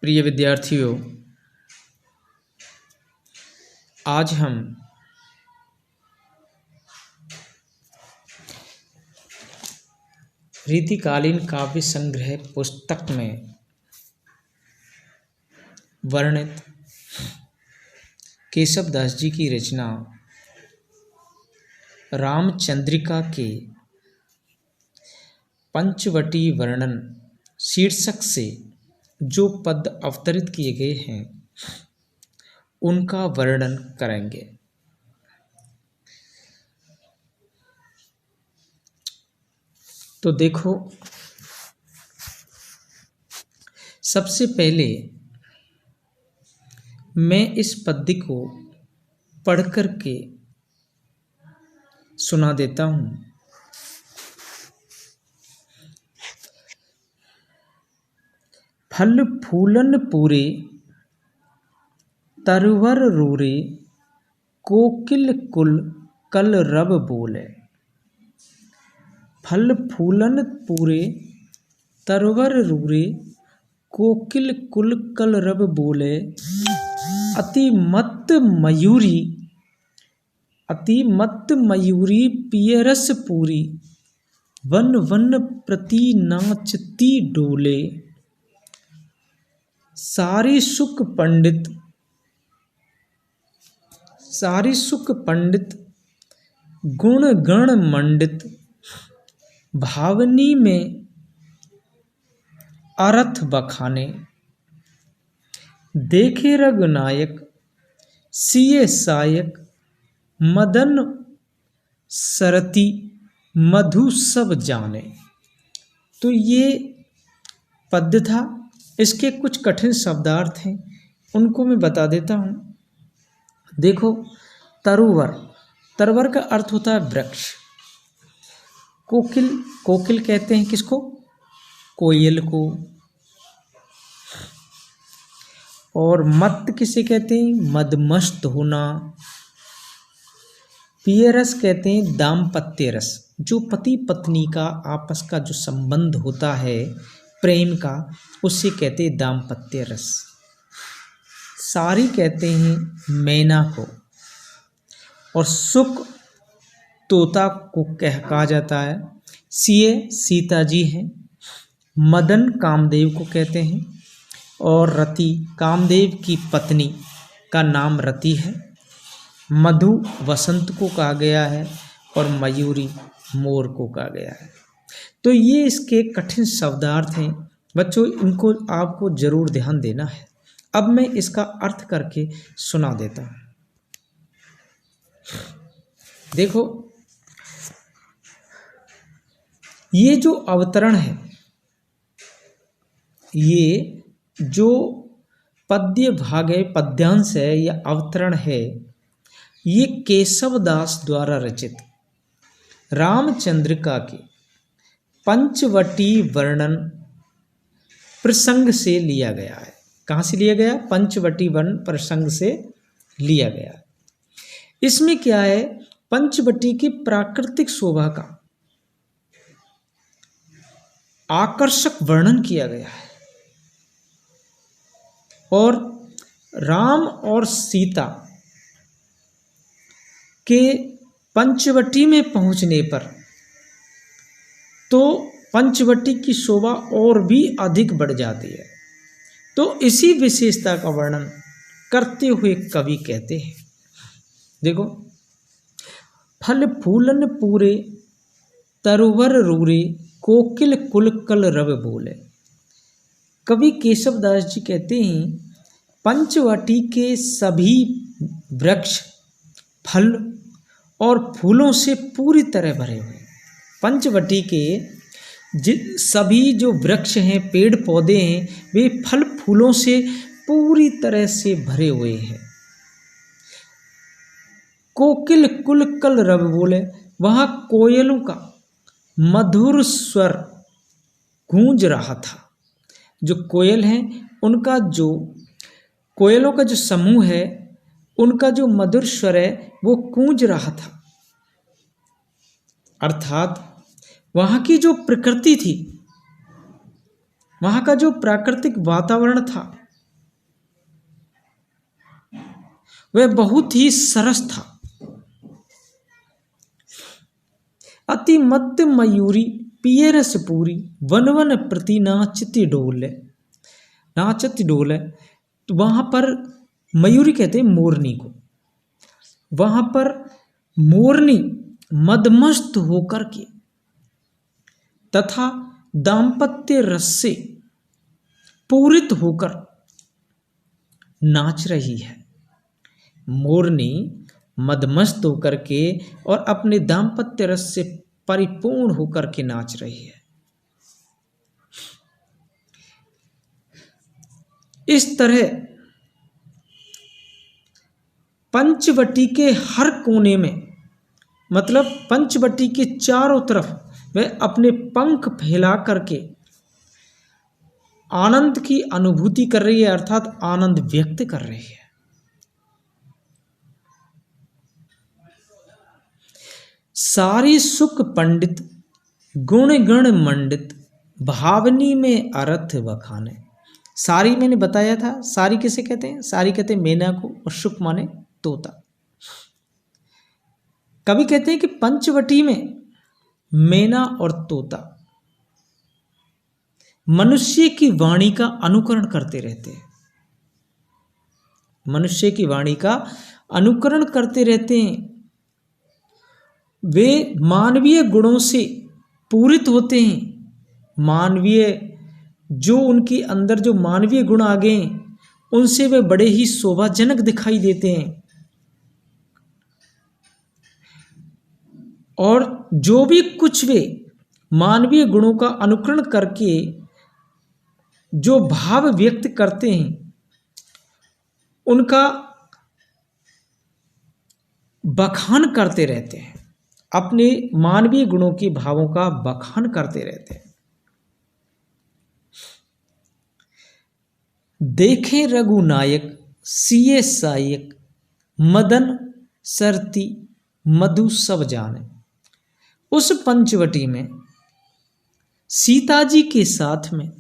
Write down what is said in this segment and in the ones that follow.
प्रिय विद्यार्थियों, आज हम रीतिकालीन काव्य संग्रह पुस्तक में वर्णित केशव दास जी की रचना रामचंद्रिका के पंचवटी वर्णन शीर्षक से जो पद अवतरित किए गए हैं उनका वर्णन करेंगे। तो देखो, सबसे पहले मैं इस पद्य को पढ़ कर के सुना देता हूँ। फल फूलन पूरे तरवर रूरे, कोकिल कुल कल रब बोले। फल फूलन पूरे तरवर रूरे, कोकिल कुल कल रब बोले। अति मत मयूरी पिय रस पूरी, वन वन प्रति नाचती डोले। सारी सुख पंडित गुण गण मंडित, भावनी में अर्थ बखाने। देखे रघुनायक सिए सायक, मदन सरती मधु सब जाने। तो ये पद्य था। इसके कुछ कठिन शब्दार्थ हैं, उनको मैं बता देता हूँ। देखो, तरवर का अर्थ होता है वृक्ष। कोकिल कहते हैं किसको? कोयल को। और मत किसे कहते हैं? मदमस्त होना। पिय रस कहते हैं दाम्पत्य रस, जो पति पत्नी का आपस का जो संबंध होता है प्रेम का, उससे कहते हैं दाम्पत्य रस। सारी कहते हैं मैना को। और सुख तोता को कहा जाता है। सिए सीता जी हैं। मदन कामदेव को कहते हैं। और रति कामदेव की पत्नी का नाम रति है। मधु वसंत को कहा गया है और मयूरी मोर को कहा गया है। तो ये इसके कठिन शब्दार्थ हैं बच्चों, इनको आपको जरूर ध्यान देना है। अब मैं इसका अर्थ करके सुना देता हूँ। देखो, ये जो अवतरण है, ये जो पद्य भाग है, पद्यांश है या अवतरण है, ये केशव दास द्वारा रचित रामचंद्रिका के पंचवटी वर्णन प्रसंग से लिया गया है। कहाँ से लिया गया? पंचवटी वर्णन प्रसंग से लिया गया है। इसमें क्या है? पंचवटी की प्राकृतिक शोभा का आकर्षक वर्णन किया गया है। और राम और सीता के पंचवटी में पहुंचने पर तो पंचवटी की शोभा और भी अधिक बढ़ जाती है। तो इसी विशेषता का वर्णन करते हुए कवि कहते हैं, देखो, फल फूलन पूरे तरवर रूरे, कोकिल कुल कल रब बोले। कवि केशव दास जी कहते हैं पंचवटी के सभी वृक्ष फल और फूलों से पूरी तरह भरे हुए। पंचवटी के सभी जो वृक्ष हैं, पेड़ पौधे हैं, वे फल फूलों से पूरी तरह से भरे हुए हैं। कोकिल कुल कल रब बोले, वहाँ कोयलों का मधुर स्वर गूंज रहा था। जो कोयल हैं, उनका जो कोयलों का जो समूह है, उनका जो मधुर स्वर है वो गूंज रहा था। अर्थात वहाँ की जो प्रकृति थी, वहाँ का जो प्राकृतिक वातावरण था, वह बहुत ही सरस था। अति मध्य मयूरी पिय रस पूरी, वन वन प्रति नाचती डोले। नाचती डोले, तो वहां पर मयूरी कहते हैं मोरनी को। वहां पर मोरनी मदमस्त होकर के तथा दाम्पत्य रस से पूरित होकर नाच रही है। मोरनी मदमस्त होकर के और अपने दाम्पत्य रस से परिपूर्ण होकर के नाच रही है। इस तरह पंचवटी के हर कोने में, मतलब पंचवटी के चारों तरफ वह अपने पंख फैला करके आनंद की अनुभूति कर रही है, अर्थात आनंद व्यक्त कर रही है। सारी सुख पंडित गुण गण मंडित, भावनी में अर्थ बखाने। सारी मैंने बताया था, सारी किसे कहते हैं? सारी कहते हैं मैना को, और सुख माने तोता। कभी कहते हैं कि पंचवटी में मैना और तोता मनुष्य की वाणी का अनुकरण करते रहते हैं। मनुष्य की वाणी का अनुकरण करते रहते हैं। वे मानवीय गुणों से पूरित होते हैं। मानवीय जो उनके अंदर जो मानवीय गुण आ गए उनसे वे बड़े ही शोभाजनक दिखाई देते हैं। और जो भी कुछ वे मानवीय गुणों का अनुकरण करके जो भाव व्यक्त करते हैं उनका बखान करते रहते हैं। अपने मानवीय गुणों के भावों का बखान करते रहते हैं। देखें रघुनायक सिए सायक, मदन सरती मधु सब जाने। उस पंचवटी में सीता जी के साथ में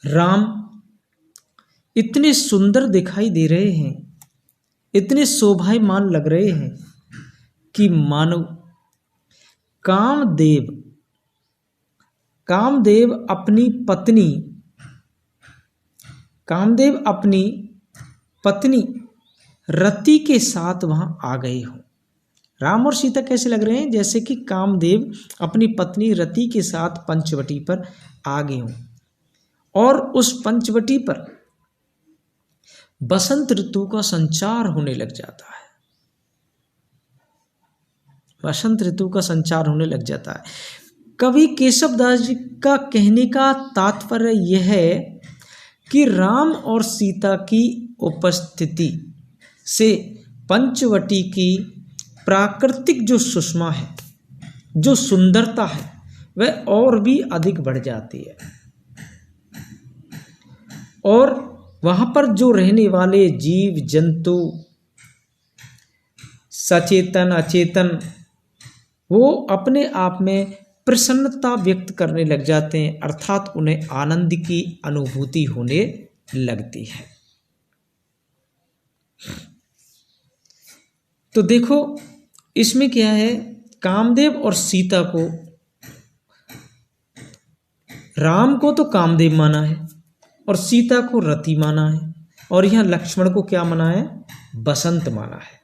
राम इतने सुंदर दिखाई दे रहे हैं, इतने शोभायमान लग रहे हैं कि मानो कामदेव अपनी पत्नी रति के साथ वहां आ गए हो। राम और सीता कैसे लग रहे हैं? जैसे कि कामदेव अपनी पत्नी रति के साथ पंचवटी पर आ गए हों। और उस पंचवटी पर बसंत ऋतु का संचार होने लग जाता है। बसंत ऋतु का संचार होने लग जाता है। कवि केशवदास जी का कहने का तात्पर्य यह है कि राम और सीता की उपस्थिति से पंचवटी की प्राकृतिक जो सुषमा है, जो सुंदरता है, वह और भी अधिक बढ़ जाती है। और वहां पर जो रहने वाले जीव जंतु सचेतन अचेतन, वो अपने आप में प्रसन्नता व्यक्त करने लग जाते हैं, अर्थात उन्हें आनंद की अनुभूति होने लगती है। तो देखो इसमें क्या है, कामदेव और सीता को, राम को तो कामदेव माना है और सीता को रति माना है, और यहाँ लक्ष्मण को क्या माना है? बसंत माना है।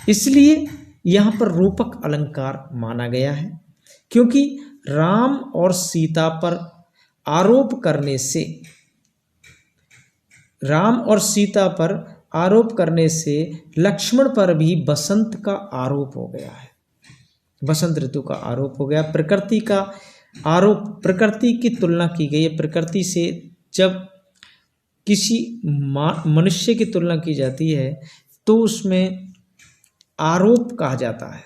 इसलिए यहाँ पर रूपक अलंकार माना गया है, क्योंकि राम और सीता पर आरोप करने से लक्ष्मण पर भी बसंत का आरोप हो गया है। बसंत ऋतु का आरोप हो गया। प्रकृति का आरोप, प्रकृति की तुलना की गई है। प्रकृति से जब किसी मनुष्य की तुलना की जाती है तो उसमें आरोप कहा जाता है।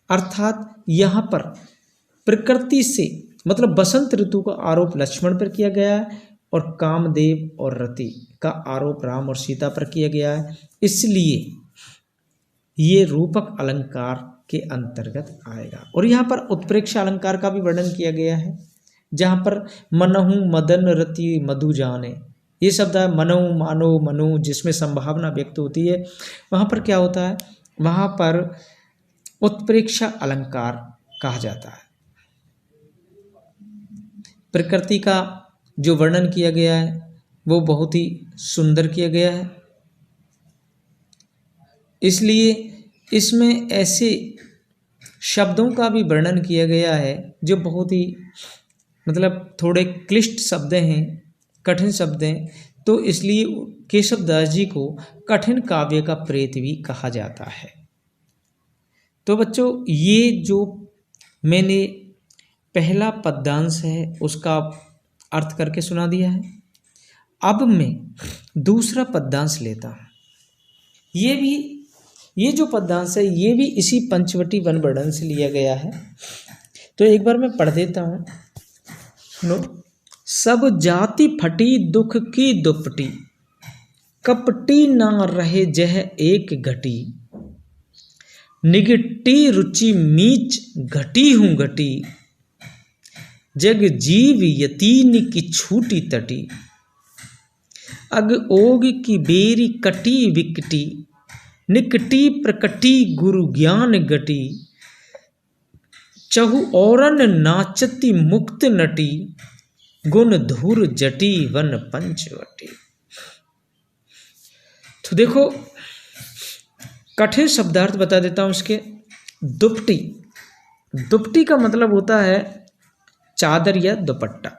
अर्थात यहाँ पर प्रकृति से मतलब बसंत ऋतु का आरोप लक्ष्मण पर किया गया है और कामदेव और रति का आरोप राम और सीता पर किया गया है। इसलिए ये रूपक अलंकार के अंतर्गत आएगा। और यहाँ पर उत्प्रेक्ष अलंकार का भी वर्णन किया गया है, जहाँ पर मनहु मदन रति मधु जाने, ये शब्द है मनो, मानो, मनु, जिसमें संभावना व्यक्त होती है, वहाँ पर क्या होता है, वहाँ पर उत्प्रेक्षा अलंकार कहा जाता है। प्रकृति का जो वर्णन किया गया है वो बहुत ही सुंदर किया गया है, इसलिए इसमें ऐसे शब्दों का भी वर्णन किया गया है जो बहुत ही मतलब थोड़े क्लिष्ट शब्द हैं, कठिन शब्द हैं, तो इसलिए केशव दास जी को कठिन काव्य का प्रेत भी कहा जाता है। तो बच्चों, ये जो मैंने पहला पद्यांश है उसका अर्थ करके सुना दिया है। अब मैं दूसरा पद्यांश लेता हूँ। ये जो पद्यांश है ये भी इसी पंचवटी वन वर्णन से लिया गया है। तो एक बार मैं पढ़ देता हूँ, सुनो। सब जाति फटी दुख की दुपटी, कपटी ना रहे जह एक घटी, निगटी रुचि मीच घटी हूँ घटी, जग जीव यतीन की छूटी तटी, अग ओग की बेरी कटी विकटी, निकटी प्रकटी गुरु ज्ञान गटी, चहु औरन नाचती मुक्त नटी, गुण धुर जटी वन पंचवटी। तो देखो, कठिन शब्दार्थ बता देता हूं इसके। दुपटी, दुपटी का मतलब होता है चादर या दुपट्टा।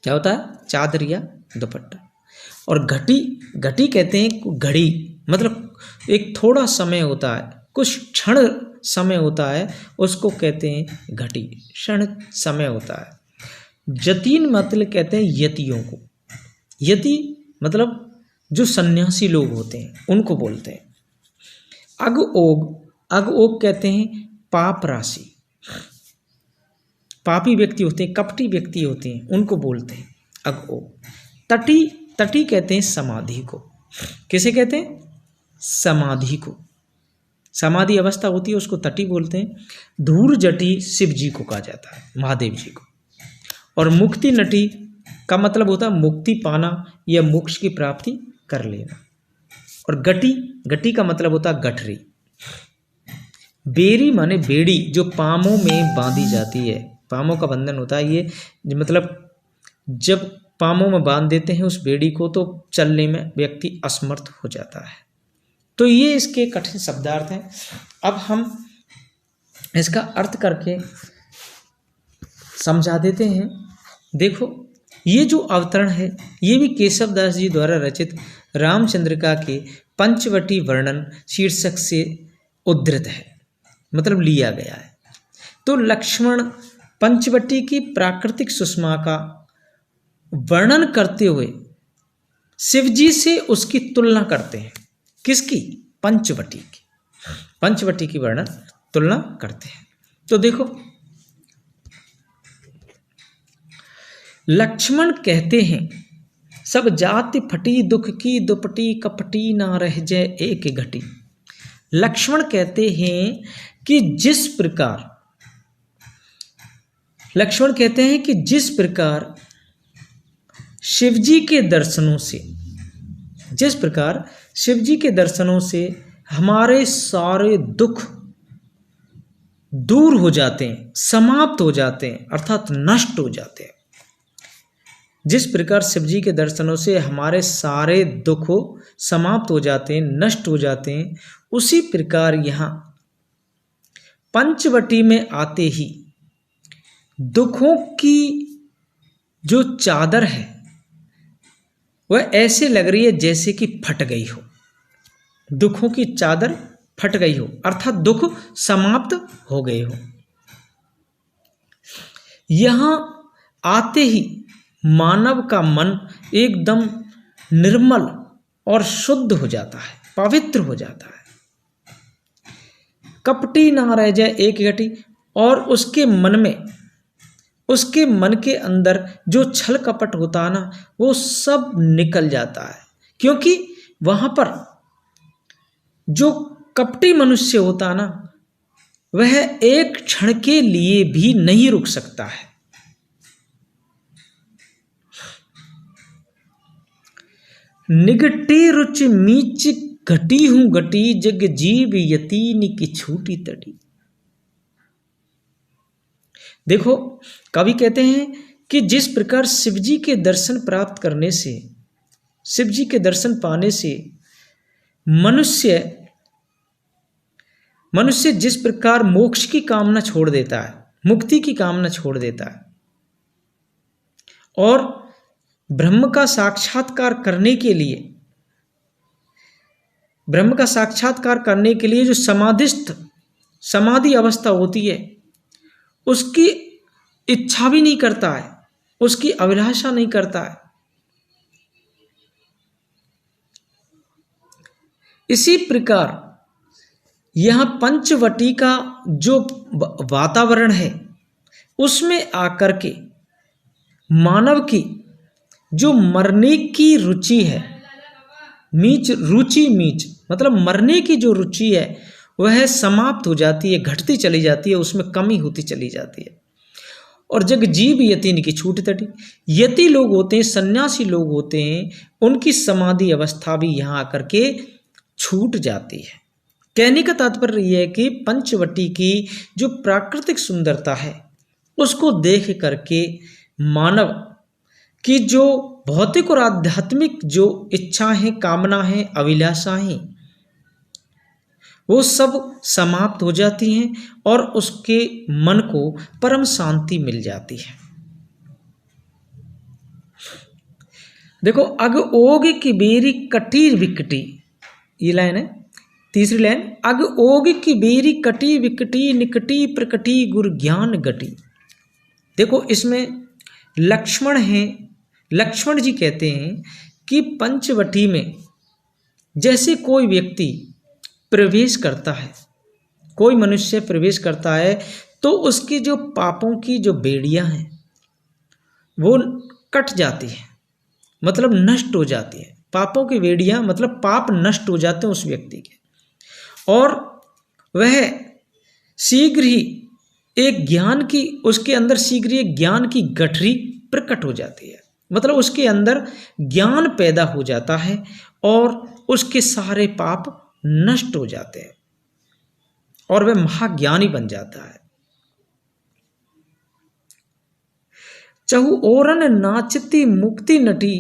क्या होता है? चादर या दुपट्टा। और घटी, घटी कहते हैं घड़ी, मतलब एक थोड़ा समय होता है, कुछ क्षण समय होता है, उसको कहते हैं घटी, क्षण समय होता है। जतीन मतलब कहते हैं यतियों को, यति मतलब जो सन्यासी लोग होते हैं उनको बोलते हैं। अग ओग, अग ओग कहते हैं पाप राशि, पापी व्यक्ति होते हैं, कपटी व्यक्ति होते हैं, उनको बोलते हैं अग ओग। तटी, तटी कहते हैं समाधि को। किसे कहते हैं? समाधि को। समाधि अवस्था होती है उसको तटी बोलते हैं। धूर जटी शिव जी को कहा जाता है, महादेव जी को। और मुक्ति नटी का मतलब होता है मुक्ति पाना या मोक्ष की प्राप्ति कर लेना। और गटी, गटी का मतलब होता है गठरी। बेरी माने बेड़ी, जो पामों में बांधी जाती है, पामों का बंधन होता है ये, मतलब जब पामों में बांध देते हैं उस बेड़ी को तो चलने में व्यक्ति असमर्थ हो जाता है। तो ये इसके कठिन शब्दार्थ हैं। अब हम इसका अर्थ करके समझा देते हैं। देखो, ये जो अवतरण है ये भी केशव दास जी द्वारा रचित रामचंद्रिका के पंचवटी वर्णन शीर्षक से उद्धृत है, मतलब लिया गया है। तो लक्ष्मण पंचवटी की प्राकृतिक सुषमा का वर्णन करते हुए शिवजी से उसकी तुलना करते हैं। किसकी? पंचवटी की। पंचवटी की वर्णन तुलना करते हैं। तो देखो, लक्ष्मण कहते हैं सब जाति फटी दुख की दुपटी, कपटी ना रह जाए एक घटी। लक्ष्मण कहते हैं कि जिस प्रकार, लक्ष्मण कहते हैं कि जिस प्रकार शिवजी के दर्शनों से, जिस प्रकार शिवजी के दर्शनों से हमारे सारे दुख दूर हो जाते हैं, समाप्त हो जाते हैं, अर्थात नष्ट हो जाते हैं। जिस प्रकार शिवजी के दर्शनों से हमारे सारे दुख समाप्त हो जाते हैं, नष्ट हो जाते हैं, उसी प्रकार यहाँ पंचवटी में आते ही दुखों की जो चादर है वह ऐसे लग रही है जैसे कि फट गई हो। दुखों की चादर फट गई हो, अर्थात दुख समाप्त हो गए हो। यहां आते ही मानव का मन एकदम निर्मल और शुद्ध हो जाता है, पवित्र हो जाता है। कपटी ना रह जाए एक घटी, और उसके मन में, उसके मन के अंदर जो छल कपट होता है ना, वो सब निकल जाता है। क्योंकि वहां पर जो कपटी मनुष्य होता है ना, वह एक क्षण के लिए भी नहीं रुक सकता है। निगटे रुचि मीच घटी हूँ घटी, जग जीव यतीन की छूटी तड़ी। देखो कवि कहते हैं कि जिस प्रकार शिव जी के दर्शन प्राप्त करने से, शिव जी के दर्शन पाने से मनुष्य जिस प्रकार मोक्ष की कामना छोड़ देता है, मुक्ति की कामना छोड़ देता है, और ब्रह्म का साक्षात्कार करने के लिए जो समाधि अवस्था होती है, उसकी इच्छा भी नहीं करता है, उसकी अभिलाषा नहीं करता है। इसी प्रकार यह पंचवटी का जो वातावरण है, उसमें आकर के मानव की जो मरने की रुचि है, मीच मतलब मरने की जो रुचि है, वह समाप्त हो जाती है, घटती चली जाती है, उसमें कमी होती चली जाती है। और जग जीव यतीन की छूट तटी, यति लोग होते हैं, सन्यासी लोग होते हैं, उनकी समाधि अवस्था भी यहाँ आकर के छूट जाती है। कहने का तात्पर्य यह है कि पंचवटी की जो प्राकृतिक सुंदरता है, उसको देख करके मानव की जो भौतिक और आध्यात्मिक जो इच्छा है, कामना है, अभिलाषा है, वो सब समाप्त हो जाती हैं और उसके मन को परम शांति मिल जाती है। देखो अग ओग की बेरी कटी विकटी, ये लाइन है, तीसरी लाइन, अग ओग की बेरी कटी विकटी, निकटी प्रकटी गुर ज्ञान गटी। देखो इसमें लक्ष्मण हैं, लक्ष्मण जी कहते हैं कि पंचवटी में जैसे कोई व्यक्ति प्रवेश करता है, कोई मनुष्य प्रवेश करता है, तो उसकी जो पापों की जो बेड़ियां हैं वो कट जाती है, मतलब नष्ट हो जाती है। पापों की बेड़ियां मतलब पाप नष्ट हो जाते हैं उस व्यक्ति के, और वह शीघ्र ही एक ज्ञान की, उसके अंदर शीघ्र ही एक ज्ञान की गठरी प्रकट हो जाती है, मतलब उसके अंदर ज्ञान पैदा हो जाता है और उसके सारे पाप नष्ट हो जाते हैं और वह महाज्ञानी बन जाता है। चहु ओरन नाचती मुक्ति नटी,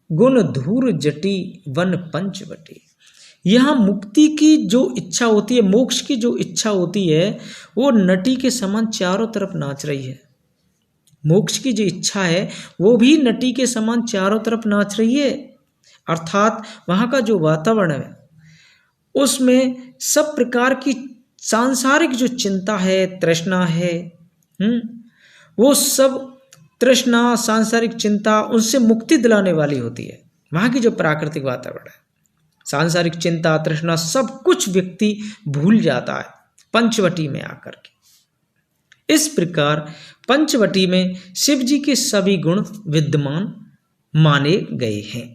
गुण धूर जटी वन पंचवटी। यहां मुक्ति की जो इच्छा होती है, मोक्ष की जो इच्छा होती है, वो नटी के समान चारों तरफ नाच रही है। मोक्ष की जो इच्छा है वो भी नटी के समान चारों तरफ नाच रही है, अर्थात वहां का जो वातावरण है उसमें सब प्रकार की सांसारिक जो चिंता है, तृष्णा है, वो सब तृष्णा, सांसारिक चिंता, उनसे मुक्ति दिलाने वाली होती है। वहाँ की जो प्राकृतिक वातावरण है, सांसारिक चिंता, तृष्णा, सब कुछ व्यक्ति भूल जाता है पंचवटी में आकर के। इस प्रकार पंचवटी में शिव जी के सभी गुण विद्यमान माने गए हैं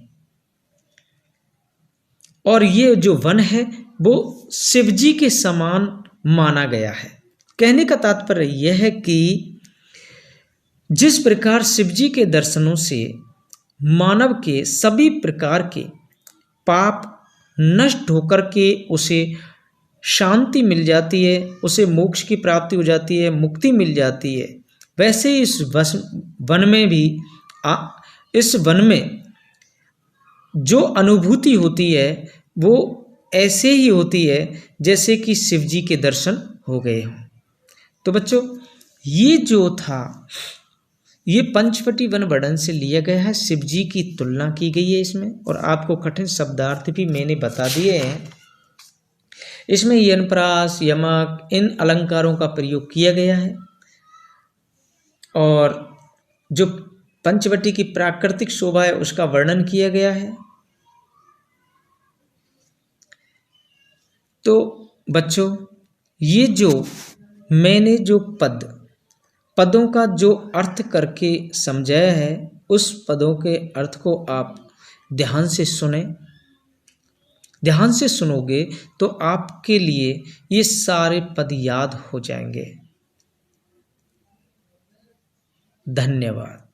और ये जो वन है वो शिव जी के समान माना गया है। कहने का तात्पर्य यह है कि जिस प्रकार शिव जी के दर्शनों से मानव के सभी प्रकार के पाप नष्ट होकर के उसे शांति मिल जाती है, उसे मोक्ष की प्राप्ति हो जाती है, मुक्ति मिल जाती है, वैसे ही इस वन में भी इस वन में जो अनुभूति होती है वो ऐसे ही होती है जैसे कि शिव जी के दर्शन हो गए हों। तो बच्चों ये जो था ये पंचवटी वन वर्णन से लिया गया है, शिव जी की तुलना की गई है इसमें, और आपको कठिन शब्दार्थ भी मैंने बता दिए हैं। इसमें यनप्रास, यमक, इन अलंकारों का प्रयोग किया गया है और जो पंचवटी की प्राकृतिक शोभा है उसका वर्णन किया गया है। तो बच्चों ये जो मैंने जो पदों का जो अर्थ करके समझाया है, उस पदों के अर्थ को आप ध्यान से सुने। ध्यान से सुनोगे तो आपके लिए ये सारे पद याद हो जाएंगे। धन्यवाद।